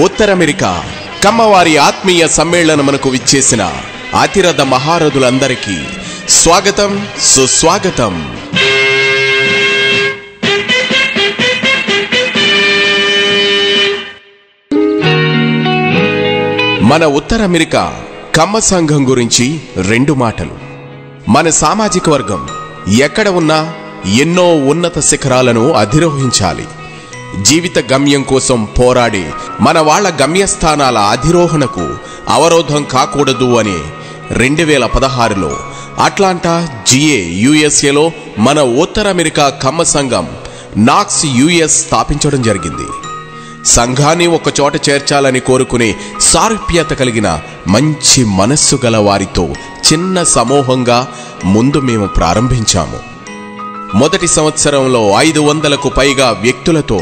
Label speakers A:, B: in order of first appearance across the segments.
A: ఉత్తర America కమ్మవారి ఆత్మీయ సమ్మేళనమునకు విచ్చేసిన అతిరథ మహారథులందరికీ స్వాగతం, సుస్వాగతం. మన ఉత్తర అమెరికా కమ్మ సంఘం గురించి 2 మాటలు. మన సామాజిక వర్గం ఎక్కడ ఉన్నా ఎన్నో ఉన్నత శిఖరాలను అధిరోహించాలి. జీవిత గమ్యం కోసం పోరాడి మన వాళ్ళ గమ్యస్థానాల అధిరోహణకు అవరోధం కాకూడదు అని 2016లో అట్లాంటా GA USAలో మన ఉత్తర అమెరికా కమ్మ సంఘం నాక్స్ US స్థాపించడం జరిగింది. సంఘాన్ని ఒక చోట చేర్చాలని కోరుకునే సారూప్యత కలిగిన మంచి మనస్సు గల వారితో చిన్న సమూహంగా ముందు మేము ప్రారంభించాము. మొదటి సంవత్సరంలో 500కు పైగా వ్యక్తులతో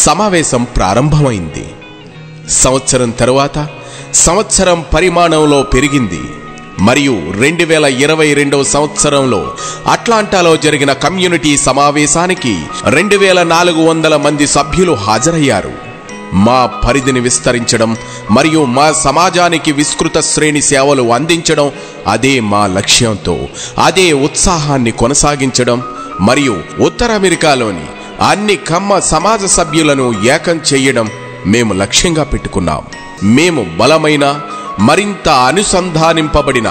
A: సమావేశం ప్రారంభమైంది. సంవత్సరం తరువాత సంవత్సరం పరిమాణంలో పెరిగింది. మరియు 2022వ సంవత్సరంలో అట్లాంటాలో జరిగిన కమ్యూనిటీ సమావేశానికి 2400 మంది సభ్యులు హాజరయ్యారు. మా పరిధిని విస్తరించడం మరియు మా సమాజానికి విస్తృత శ్రేణి సేవలు అందించడం, అదే మా లక్ష్యంతో అదే ఉత్సాహాన్ని కొనసాగించడం మరియు ఉత్తర అమెరికాలోని అన్ని కమ్మ సమాజ సభ్యులను ఏకం చేయడం మేము లక్ష్యంగా పెట్టుకున్నాం. మేము బలమైన మరింత అనుసంధానింపబడిన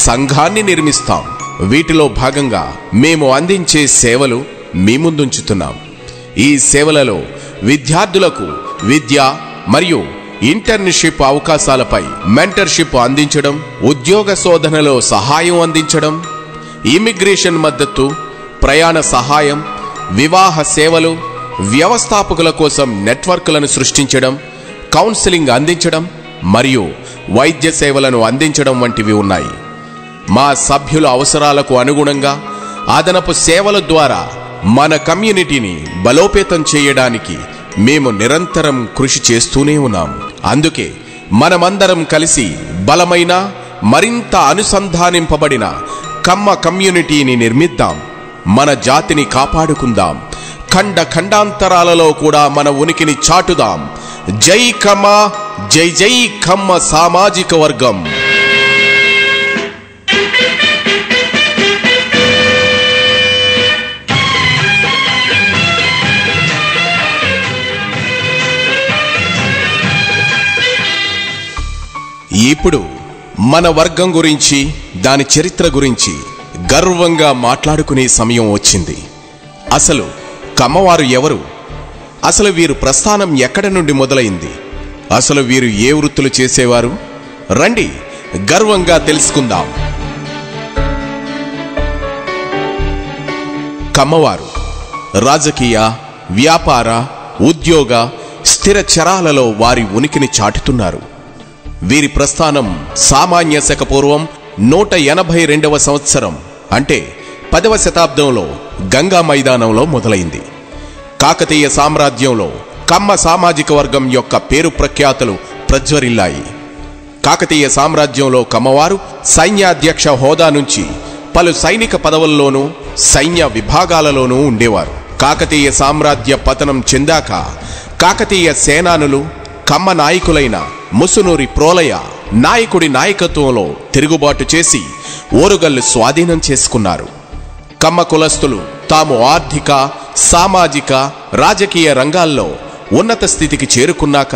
A: సంఘాన్ని నిర్మిస్తాం. వీటిలో భాగంగా మేము అందించే సేవలు మీ ముందుంచుతున్నాం. ఈ సేవలలో విద్యార్థులకు విద్య మరియు ఇంటర్న్షిప్ అవకాశాలపై మెంటర్షిప్ అందించడం, ఉద్యోగ శోధనలో సహాయం అందించడం, ఇమిగ్రేషన్ మద్దతు, ప్రయాణ సహాయం, వివాహ సేవలు, వ్యవస్థాపకుల కోసం నెట్వర్క్లను సృష్టించడం, కౌన్సిలింగ్ అందించడం మరియు వైద్య సేవలను అందించడం వంటివి ఉన్నాయి. మా సభ్యుల అవసరాలకు అనుగుణంగా అదనపు సేవల ద్వారా మన కమ్యూనిటీని బలోపేతం చేయడానికి మేము నిరంతరం కృషి చేస్తూనే ఉన్నాం. అందుకే మనమందరం కలిసి బలమైన మరింత అనుసంధానింపబడిన కమ్మ కమ్యూనిటీని నిర్మిద్దాం. మన జాతిని కాపాడుకుందాం. ఖండాంతరాలలో కూడా మన ఉనికిని చాటుదాం. జై కమ్మ, జై జై కమ్మ సామాజిక వర్గం. ఇప్పుడు మన వర్గం గురించి, దాని చరిత్ర గురించి గర్వంగా మాట్లాడుకునే సమయం వచ్చింది. అసలు కమ్మవారు ఎవరు? అసలు వీరు ప్రస్థానం ఎక్కడి నుండి మొదలైంది? అసలు వీరు ఏ వృత్తులు చేసేవారు? రండి గర్వంగా తెలుసుకుందాం. కమ్మవారు రాజకీయ, వ్యాపార, ఉద్యోగ, స్థిర చరాలలో వారి ఉనికిని చాటుతున్నారు. వీరి ప్రస్థానం సామాన్య శక పూర్వం 182వ సంవత్సరం, అంటే 10వ శతాబ్దంలో గంగా మైదానంలో మొదలైంది. కాకతీయ సామ్రాజ్యంలో కమ్మ సామాజిక వర్గం యొక్క పేరు ప్రఖ్యాతులు ప్రజ్వరిల్లాయి. కాకతీయ సామ్రాజ్యంలో కమ్మవారు సైన్యాధ్యక్ష హోదా నుంచి పలు సైనిక పదవుల్లోనూ సైన్య విభాగాలలోనూ ఉండేవారు. కాకతీయ సామ్రాజ్య పతనం చెందాక కాకతీయ సేనానులు కమ్మ నాయకులైన ముసునూరి ప్రోలయ నాయకుడి నాయకత్వంలో తిరుగుబాటు చేసి ఓరుగల్లు స్వాధీనం చేసుకున్నారు. కమ్మ కులస్తులు తాము ఆర్థిక, సామాజిక, రాజకీయ రంగాల్లో ఉన్నత స్థితికి చేరుకున్నాక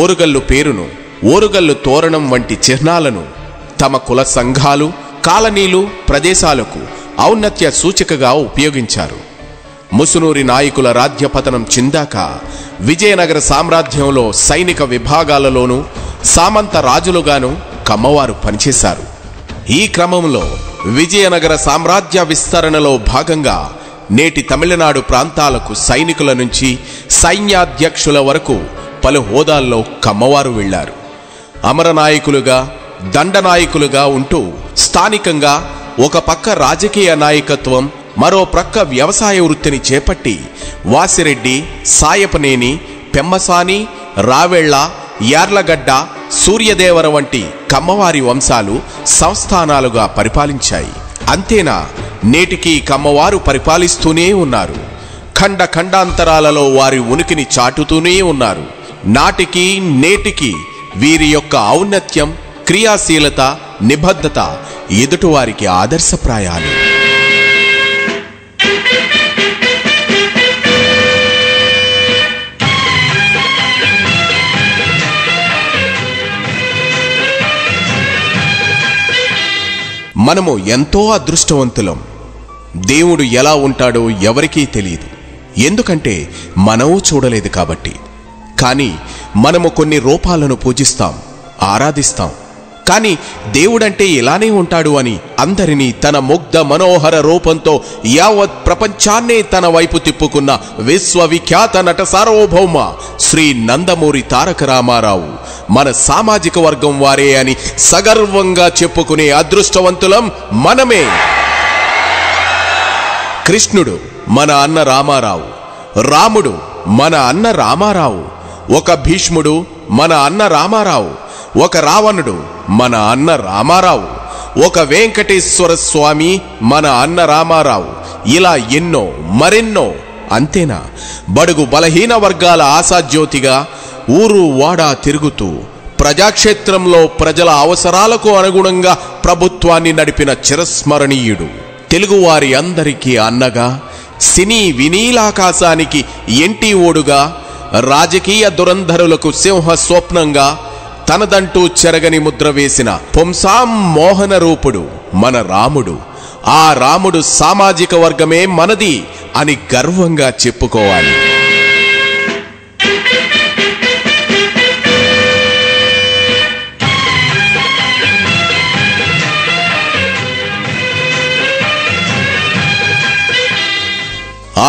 A: ఓరుగల్లు పేరును, ఓరుగల్లు తోరణం వంటి చిహ్నాలను తమ కుల సంఘాలు, కాలనీలు, ప్రదేశాలకు ఔన్నత్య సూచికగా ఉపయోగించారు. ముసునూరి నాయకుల రాజ్యపతనం చెందాక విజయనగర సామ్రాజ్యంలో సైనిక విభాగాలలోనూ సామంత రాజులుగాను కమ్మవారు పనిచేశారు. ఈ క్రమంలో విజయనగర సామ్రాజ్య విస్తరణలో భాగంగా నేటి తమిళనాడు ప్రాంతాలకు సైనికుల నుంచి సైన్యాధ్యక్షుల వరకు పలు హోదాల్లో కమ్మవారు వెళ్లారు. అమరనాయకులుగా, దండనాయకులుగా ఉంటూ స్థానికంగా ఒక పక్క రాజకీయ నాయకత్వం, మరో ప్రక్క వ్యవసాయ వృత్తిని చేపట్టి వాసిరెడ్డి, సాయపనేని, పెమ్మసాని, రావెళ్ల, యార్లగడ్డ, సూర్యదేవర వంటి కమ్మవారి వంశాలు సంస్థానాలుగా పరిపాలించాయి. అంతేనా, నేటికి కమ్మవారు పరిపాలిస్తూనే ఉన్నారు. ఖండాంతరాలలో వారి ఉనికిని చాటుతూనే ఉన్నారు. నాటికి నేటికి వీరి యొక్క ఔన్నత్యం, క్రియాశీలత, నిబద్ధత ఎదుటివారికి ఆదర్శప్రాయాలు. మనము ఎంతో అదృష్టవంతులం. దేవుడు ఎలా ఉంటాడో ఎవరికీ తెలియదు, ఎందుకంటే మనము చూడలేదు కాబట్టి. కానీ మనము కొన్ని రూపాలను పూజిస్తాం, ఆరాధిస్తాం. కానీ దేవుడంటే ఇలానే ఉంటాడు అని అందరినీ తన ముగ్ధ మనోహర రూపంతో యావత్ ప్రపంచాన్నే తన వైపు తిప్పుకున్న విశ్వవిఖ్యాత నట సార్వభౌమ శ్రీ నందమూరి తారక రామారావు మన సామాజిక వర్గం వారే అని సగర్వంగా చెప్పుకునే అదృష్టవంతులం మనమే. కృష్ణుడు మన అన్న రామారావు, రాముడు మన అన్న రామారావు, ఒక భీష్ముడు మన అన్న రామారావు, ఒక రావణుడు మన అన్న రామారావు, ఒక వెంకటేశ్వర స్వామి మన అన్న రామారావు, ఇలా ఎన్నో మరెన్నో. అంతేనా, బడుగు బలహీన వర్గాల ఆశాజ్యోతిగా ఊరు వాడా తిరుగుతూ ప్రజాక్షేత్రంలో ప్రజల అవసరాలకు అనుగుణంగా ప్రభుత్వాన్ని నడిపిన చిరస్మరణీయుడు. తెలుగువారి అందరికీ అన్నగా, సినీ వినీలాకాశానికి ఎంటి ఓడుగా, రాజకీయ దురంధరులకు సింహ స్వప్నంగా తనదంటూ చెరగని ముద్ర వేసిన పుంసాం మోహన రూపుడు మన రాముడు. ఆ రాముడు సామాజిక వర్గమే మనది అని గర్వంగా చెప్పుకోవాలి.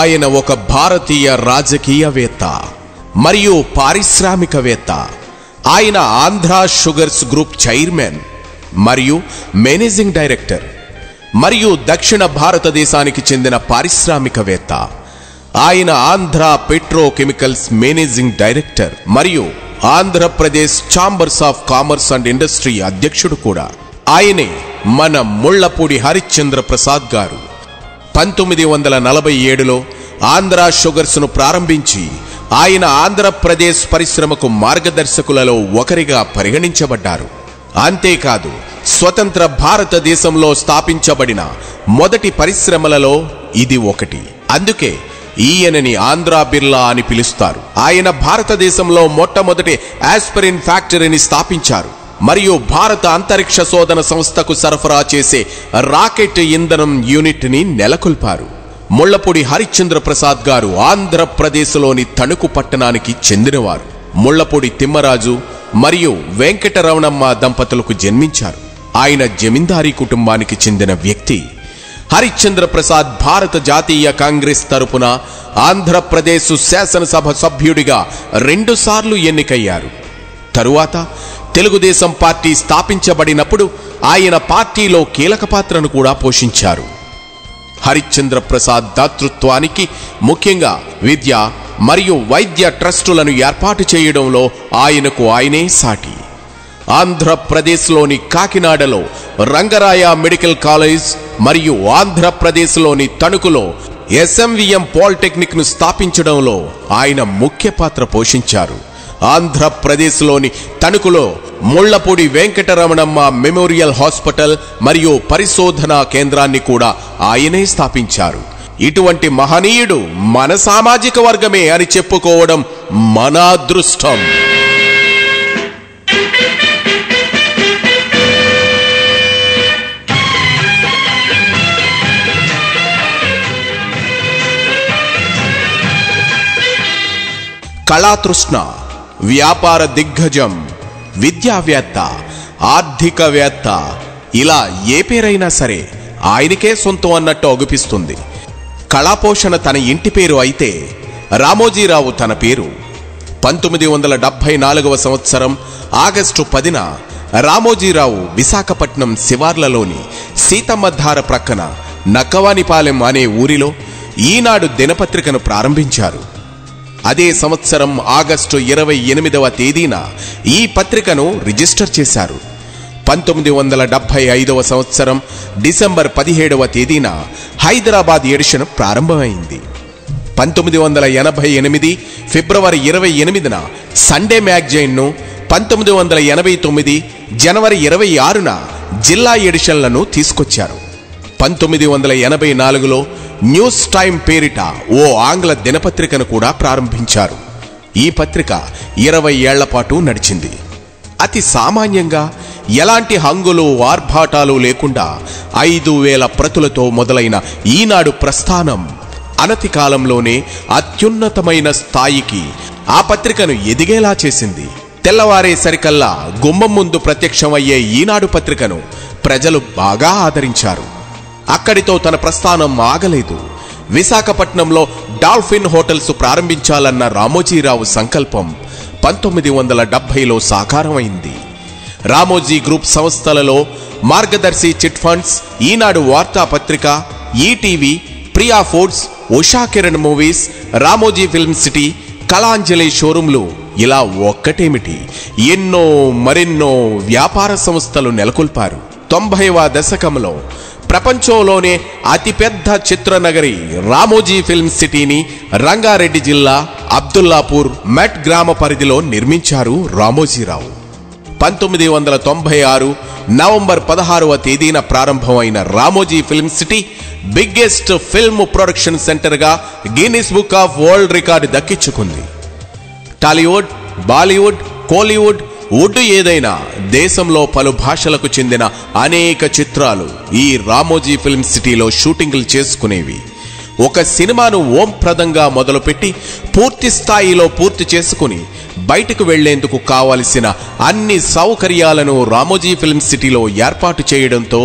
A: ఆయన ఒక భారతీయ రాజకీయవేత్త మరియు పారిశ్రామికవేత్త. ఆయన ఆంధ్ర షుగర్స్ గ్రూప్ చైర్మన్ మరియు మేనేజింగ్ డైరెక్టర్ మరియు దక్షిణ భారతదేశానికి చెందిన పారిశ్రామికవేత్త. ఆయన ఆంధ్ర పెట్రోకెమికల్స్ మేనేజింగ్ డైరెక్టర్ మరియు Andhra Pradesh chambers of commerce and industry అధ్యక్షుడు కూడా. ఆయనే మన ముళ్లపూడి హరిశ్చంద్ర ప్రసాద్ గారు. 1947లో ఆంధ్ర షుగర్స్ ను ప్రారంభించి ఆయన ఆంధ్రప్రదేశ్ పరిశ్రమకు మార్గదర్శకులలో ఒకరిగా పరిగణించబడ్డారు. అంతేకాదు, స్వతంత్ర భారతదేశంలో స్థాపించబడిన మొదటి పరిశ్రమలలో ఇది ఒకటి. అందుకే ఈయనని ఆంధ్ర బిర్లా అని పిలుస్తారు. ఆయన భారతదేశంలో మొట్టమొదటి ఆస్పిరిన్ ఫ్యాక్టరీని స్థాపించారు మరియు భారత అంతరిక్ష శోధన సంస్థకు సరఫరా చేసే రాకెట్ ఇంధనం యూనిట్ ని నెలకొల్పారు. ముళ్లపూడి హరిశ్చంద్ర ప్రసాద్ గారు ఆంధ్రప్రదేశ్లోని తణుకు పట్టణానికి చెందినవారు. ముళ్లపూడి తిమ్మరాజు మరియు వెంకటరమణమ్మ దంపతులకు జన్మించారు. ఆయన జమీందారీ కుటుంబానికి చెందిన వ్యక్తి. హరిశ్చంద్ర ప్రసాద్ భారత జాతీయ కాంగ్రెస్ తరపున ఆంధ్రప్రదేశ్ శాసనసభ సభ్యుడిగా 2 సార్లు ఎన్నికయ్యారు. తరువాత తెలుగుదేశం పార్టీ స్థాపించబడినప్పుడు ఆయన పార్టీలో కీలక పాత్రను కూడా పోషించారు. హరిశ్చంద్ర ప్రసాద్ దాతృత్వానికి ముఖ్యంగా విద్య మరియు వైద్య ట్రస్టులను ఏర్పాటు చేయడంలో ఆయనకు ఆయనే సాటి. ఆంధ్రప్రదేశ్లోని కాకినాడలో రంగరాయ మెడికల్ కాలేజ్ మరియు ఆంధ్రప్రదేశ్లోని తణుకులో SMVM పాలిటెక్నిక్ ను స్థాపించడంలో ఆయన ముఖ్య పాత్ర పోషించారు. ఆంధ్రప్రదేశ్లోని తణుకులో ముళ్లపూడి వెంకటరమణమ్మ మెమోరియల్ హాస్పిటల్ మరియు పరిశోధనా కేంద్రాన్ని కూడా ఆయనే స్థాపించారు. ఇటువంటి మహనీయుడు మన సామాజిక వర్గమే అని చెప్పుకోవడం మన అదృష్టం. కళాతృష్ణ, వ్యాపార దిగ్గజం, విద్యావేత్త, ఆర్థికవేత్త, ఇలా ఏ పేరైనా సరే ఆయనకే సొంతం అన్నట్టు అగుపిస్తుంది. కళాపోషణ తన ఇంటి పేరు అయితే రామోజీరావు తన పేరు. 1974వ సంవత్సరం ఆగస్టు 10న రామోజీరావు విశాఖపట్నం శివార్లలోని సీతమ్మధార ప్రక్కన నక్కవానిపాలెం అనే ఊరిలో ఈనాడు దినపత్రికను ప్రారంభించారు. అదే సంవత్సరం ఆగస్టు 28వ తేదీన ఈ పత్రికను రిజిస్టర్ చేశారు. 1975వ సంవత్సరం డిసెంబర్ 17వ తేదీన హైదరాబాద్ ఎడిషన్ ప్రారంభమైంది. 1988 ఫిబ్రవరి 28న సండే మ్యాగజైన్ను, 1989 జనవరి 26న జిల్లా ఎడిషన్లను తీసుకొచ్చారు. 1984లో న్యూస్ టైమ్ పేరిట ఓ ఆంగ్ల దినపత్రికను కూడా ప్రారంభించారు. ఈ పత్రిక 20 ఏళ్ల పాటు నడిచింది. అతి సామాన్యంగా ఎలాంటి హంగులు ఆర్భాటాలు లేకుండా 5000 ప్రతులతో మొదలైన ఈనాడు ప్రస్థానం అనతి కాలంలోనే అత్యున్నతమైన స్థాయికి ఆ పత్రికను ఎదిగేలా చేసింది. తెల్లవారేసరికల్లా గుమ్మం ముందు ప్రత్యక్షమయ్యే ఈనాడు పత్రికను ప్రజలు బాగా ఆదరించారు. అక్కడితో తన ప్రస్థానం ఆగలేదు. విశాఖపట్నంలో డాల్ఫిన్ హోటల్స్ ప్రారంభించాలన్న రామోజీరావు సంకల్పం 1970లో సాకారమైంది. రామోజీ గ్రూప్ సంస్థలలో మార్గదర్శి చిట్ ఫండ్స్, ఈనాడు వార్తాపత్రిక, ETV, Priya foods, Usha Kiran movies, Ramoji film city, Kalanjali షోరూంలు, ఇలా ఒక్కటేమిటి ఎన్నో మరెన్నో వ్యాపార సంస్థలు నెలకొల్పారు. 90వ దశకంలో ప్రపంచంలోనే అతిపెద్ద చిత్రనగరి రామోజీ ఫిల్మ్ సిటీని రంగారెడ్డి జిల్లా అబ్దుల్లాపూర్ మెట్ గ్రామ పరిధిలో నిర్మించారు రామోజీరావు. 1996 నవంబర్ 16వ తేదీన ప్రారంభమైన Ramoji film city biggest film production సెంటర్గా Guinness book of world record దక్కించుకుంది. టాలీవుడ్, బాలీవుడ్, కోలీవుడ్, ఉర్దూ ఏదైనా దేశంలో పలు భాషలకు చెందిన అనేక చిత్రాలు ఈ రామోజీ ఫిల్మ్ సిటీలో షూటింగ్లు చేసుకునేవి. ఒక సినిమాను ఓంప్రదంగా మొదలుపెట్టి పూర్తి స్థాయిలో పూర్తి చేసుకుని బయటకు వెళ్లేందుకు కావలసిన అన్ని సౌకర్యాలను రామోజీ ఫిల్మ్ సిటీలో ఏర్పాటు చేయడంతో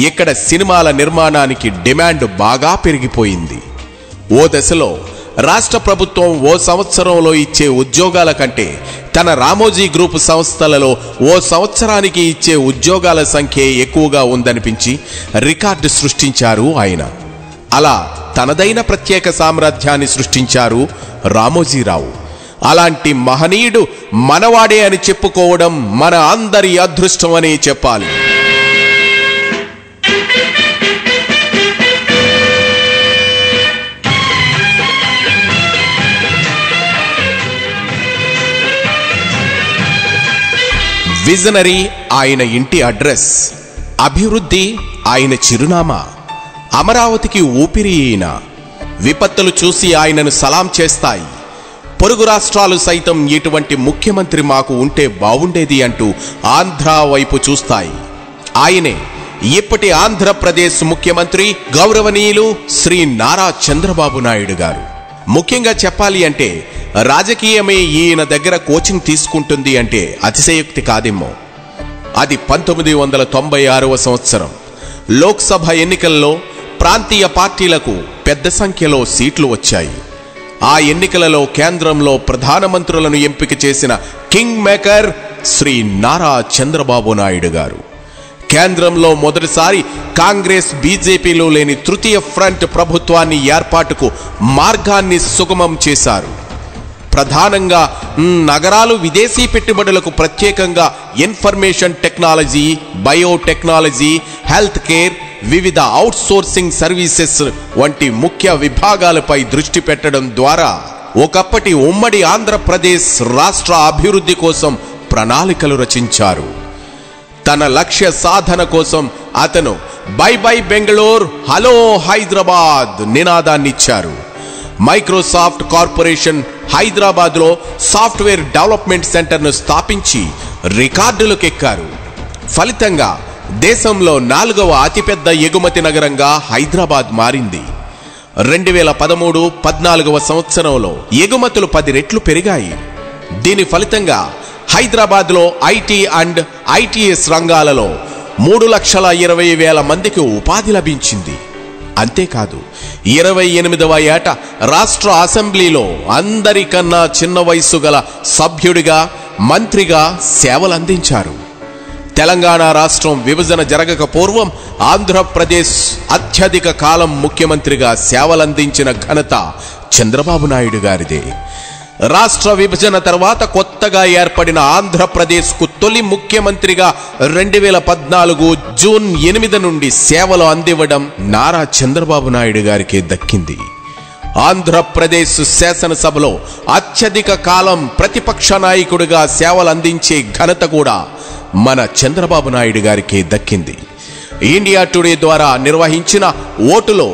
A: ఇక్కడ సినిమాల నిర్మాణానికి డిమాండ్ బాగా పెరిగిపోయింది. ఓ దశలో రాష్ట్ర ప్రభుత్వం ఓ సంవత్సరంలో ఇచ్చే ఉద్యోగాల కంటే తన రామోజీ గ్రూప్ సంస్థలలో ఓ సంవత్సరానికి ఇచ్చే ఉద్యోగాల సంఖ్య ఎక్కువగా ఉందనిపించి రికార్డు సృష్టించారు ఆయన. అలా తనదైన ప్రత్యేక సామ్రాజ్యాన్ని సృష్టించారు రామోజీరావు. అలాంటి మహనీయుడు మనవాడే అని చెప్పుకోవడం మన అందరి అదృష్టం అని చెప్పాలి. విజనరీ ఆయన ఇంటి అడ్రస్, అభివృద్ధి ఆయన చిరునామా, అమరావతికి ఊపిరి ఈయన. విపత్తులు చూసి ఆయనను సలాం చేస్తాయి. పొరుగు రాష్ట్రాలు సైతం ఇటువంటి ముఖ్యమంత్రి మాకు ఉంటే బావుండేది అంటూ ఆంధ్ర వైపు చూస్తాయి. ఆయనే ఇప్పటి ఆంధ్రప్రదేశ్ ముఖ్యమంత్రి గౌరవనీయులు శ్రీ నారా చంద్రబాబు నాయుడు గారు. ముఖ్యంగా చెప్పాలి అంటే రాజకీయమే ఈయన దగ్గర కోచింగ్ తీసుకుంటుంది అంటే అతిశయోక్తి కాదేమో. అది 1996వ సంవత్సరం లోక్సభ ఎన్నికల్లో ప్రాంతీయ పార్టీలకు పెద్ద సంఖ్యలో సీట్లు వచ్చాయి. ఆ ఎన్నికలలో కేంద్రంలో ప్రధానమంత్రులను ఎంపిక చేసిన కింగ్ మేకర్ శ్రీ నారా చంద్రబాబు నాయుడు గారు. కేంద్రంలో మొదటిసారి కాంగ్రెస్, బీజేపీలో లేని తృతీయ ఫ్రంట్ ప్రభుత్వాన్ని ఏర్పాటుకు మార్గాన్ని సుగమం చేశారు. ప్రధానంగా నగరాలు విదేశీ పెట్టుబడులకు ప్రత్యేకంగా information technology, biotechnology, health care, వివిధ అవుట్సోర్సింగ్ సర్వీసెస్ వంటి ముఖ్య విభాగాలపై దృష్టి పెట్టడం ద్వారా ఒకప్పటి ఉమ్మడి ఆంధ్రప్రదేశ్ రాష్ట్ర అభివృద్ధి కోసం ప్రణాళికలు రచించారు. తన లక్ష్య సాధన కోసం అతను bye bye Bengaluru, hello Hyderabad నినాదాన్నిచ్చారు. మైక్రోసాఫ్ట్ కార్పొరేషన్ హైదరాబాద్లో సాఫ్ట్వేర్ డెవలప్మెంట్ సెంటర్ను స్థాపించి రికార్డులకెక్కారు. ఫలితంగా దేశంలో 4వ అతిపెద్ద ఎగుమతి నగరంగా హైదరాబాద్ మారింది. 2013-14వ సంవత్సరంలో ఎగుమతులు 10 రెట్లు పెరిగాయి. దీని ఫలితంగా హైదరాబాద్లో ఐటీ అండ్ ఐటీఎస్ రంగాలలో 3,20,000 మందికి ఉపాధి లభించింది. అంతేకాదు 28వ ఏట రాష్ట్ర అసెంబ్లీలో అందరికన్నా చిన్న వయసు గల సభ్యుడిగా, మంత్రిగా సేవలందించారు. తెలంగాణ రాష్ట్రం విభజన జరగక పూర్వం ఆంధ్రప్రదేశ్ అత్యధిక కాలం ముఖ్యమంత్రిగా సేవలందించిన ఘనత చంద్రబాబు నాయుడు గారిదే. రాష్ట్ర విభజన తర్వాత కొత్తగా ఏర్పడిన ఆంధ్రప్రదేశ్కు తొలి ముఖ్యమంత్రిగా 2014 జూన్ 8 నుండి సేవలు అందివ్వడం నారా చంద్రబాబు నాయుడు గారికి దక్కింది. ఆంధ్రప్రదేశ్ శాసనసభలో అత్యధిక కాలం ప్రతిపక్ష నాయకుడిగా సేవలు అందించే ఘనత కూడా మన చంద్రబాబు నాయుడు గారికి దక్కింది. ఇండియా టుడే ద్వారా నిర్వహించిన ఓటులో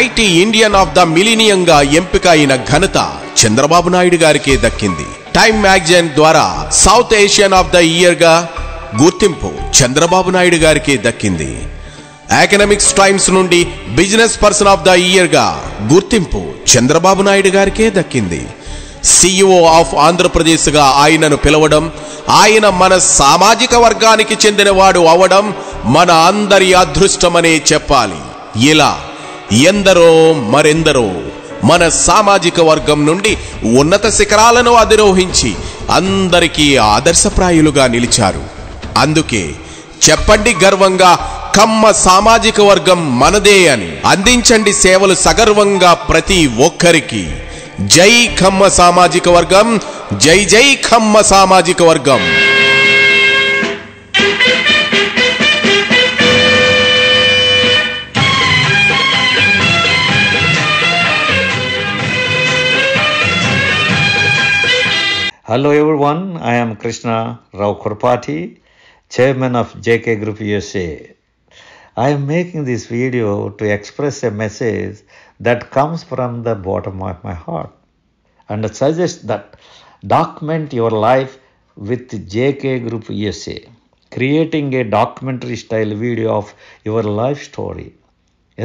A: ఐటీ ఇండియన్ ఆఫ్ ద మిలీనియంగా ఎంపిక అయిన ఘనత చంద్రబాబు నాయుడు గారికే దక్కింది. టైమ్ మ్యాగజైన్ ద్వారా south Asian of the year గా గుర్తింపు చంద్రబాబు నాయుడు గారికే దక్కింది. ఎకనామిక్స్ టైమ్స్ నుండి business person of the year గా గుర్తింపు చంద్రబాబు నాయుడు గారికే దక్కింది. CEO ఆఫ్ ఆంధ్రప్రదేశ్ గా ఆయనను పిలవడం, ఆయన మన సామాజిక వర్గానికి చెందినవాడు అవడం మన అందరి అదృష్టమనే చెప్పాలి. ఇలా ఎందరో మరెందరో మన సామాజిక వర్గం నుండి ఉన్నత శిఖరాలను అధిరోహించి అందరికీ ఆదర్శప్రాయులుగా నిలిచారు. అందుకే చెప్పండి గర్వంగా, కమ్మ సామాజిక వర్గం మనదే అని. అందించండి సేవలు సగర్వంగా ప్రతి ఒక్కరికి. జై కమ్మ సామాజిక వర్గం, జై జై కమ్మ సామాజిక వర్గం.
B: Hello everyone, I am Krishna Rao Kurpati, Chairman of JK Group USA. I am making this video to express a message that comes from the bottom of my heart and suggest that document your life with JK Group USA. Creating a documentary style video of your life story,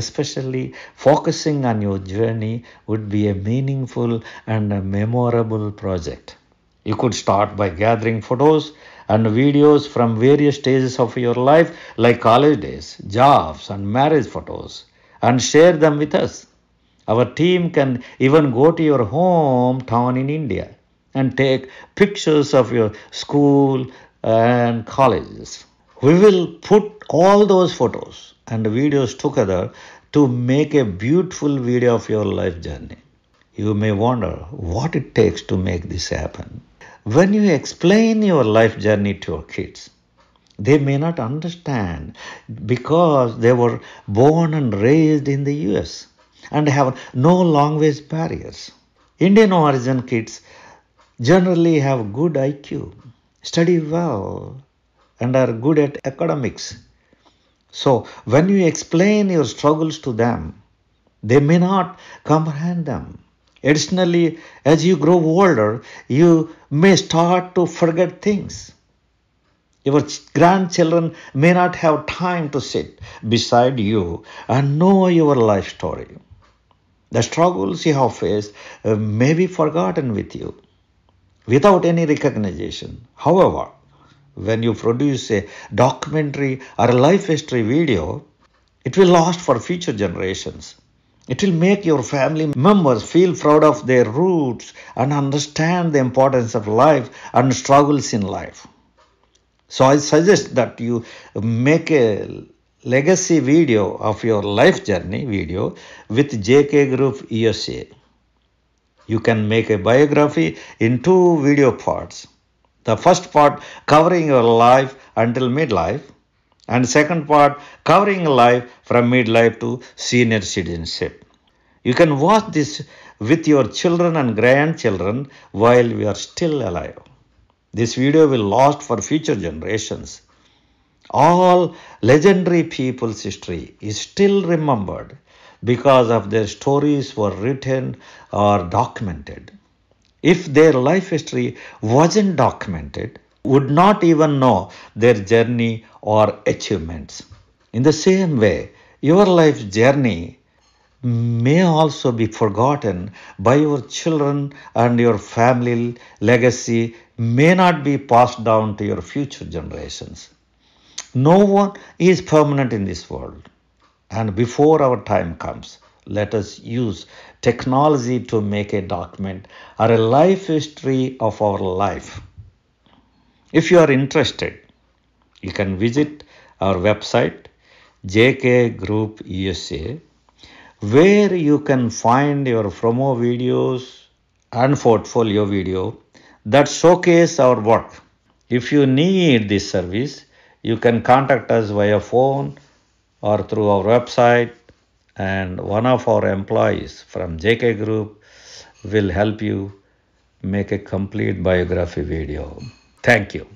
B: especially focusing on your journey, would be a meaningful and a memorable project. You could start by gathering photos and videos from various stages of your life like college days, jobs and marriage photos and share them with us. Our team can even go to your hometown in India and take pictures of your school and colleges. We will put all those photos and videos together to make a beautiful video of your life journey. You may wonder what it takes to make this happen. When you explain your life journey to your kids, they may not understand because they were born and raised in the US and have no language barriers. Indian origin kids generally have good IQ, study well, and are good at academics. So when you explain your struggles to them, they may not comprehend them. Additionally, as you grow older, you may start to forget things. Your grandchildren may not have time to sit beside you and know your life story. The struggles you have faced may be forgotten with you without any recognition. However, when you produce a documentary or a life history video, it will last for future generations. It will make your family members feel proud of their roots and understand the importance of life and struggles in life. So I suggest that you make a legacy video of your life journey video with JK Group USA. You can make a biography in 2 video parts. The first part covering your life until midlife, and second part covering life from midlife to senior citizenship. You can watch this with your children and grandchildren while we are still alive. This video will last for future generations. All legendary people's history is still remembered because of their stories were written or documented. If their life history wasn't documented, would not even know their journey or achievements. In the same way, your life journey may also be forgotten by your children, and your family legacy may not be passed down to your future generations. No one is permanent in this world, and before our time comes, let us use technology to make a document or a life history of our life. If you are interested, you can visit our website JK Group USA, where you can find your promo videos and portfolio video that showcase our work. If you need this service, you can contact us via phone or through our website and one of our employees from JK Group will help you make a complete biography video. Thank you.